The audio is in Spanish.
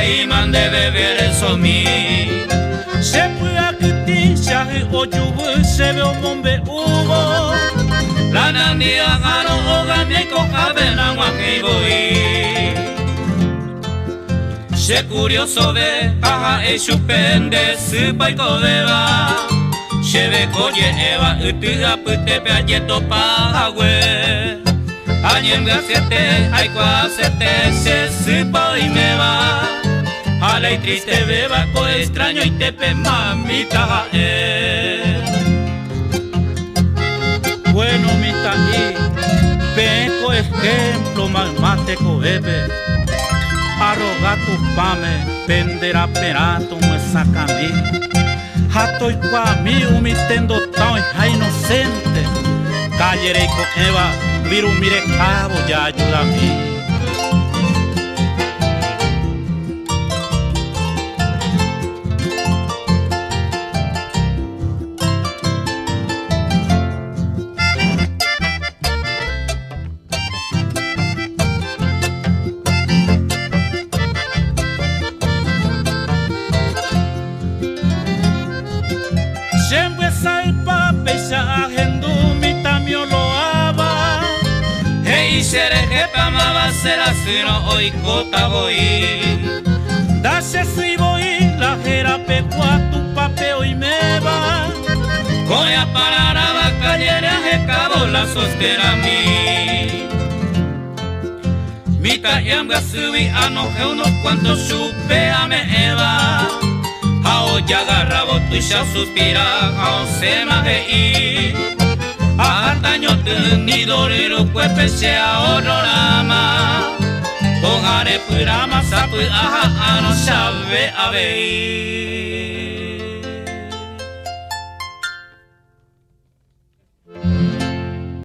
imán de beber el somí. Se puede acutir, shahi o yubu, se ve un bombe hugo. La nandia gano o gameko javena guaquiboi. Se curioso ve, paja e chupende, supa y codeba. Se ve coye eva, utua pute peayeto paja we. Añem gacete, ay cuacete, se supa y me va. Jala y triste beba, co extraño y tepe mamita Bueno, mi taí, vengo ejemplo, mate coebe. Arroga tu pame, penderá perato, muesa camí. Jato y mí, umitendo tão e inocente. Callerei con Eva, viru mire cabo, ya ayuda a mí. Siempre sai pape sa agendu mi tamio loaba. Hey sereje pamaba será sino hoy cota voy. Dase sui voy la jera pecua tu pape hoy me va. Coya pararaba callera he cabo la sostera mi. Mita yamga subi anoje unos cuantos chupe a me eva. Ao ya agarrabo tu ya suspira, ao se mahi. A taño ni dorero cuepe se ahorrama. Pongare purama sapu aha ano sabe a ver.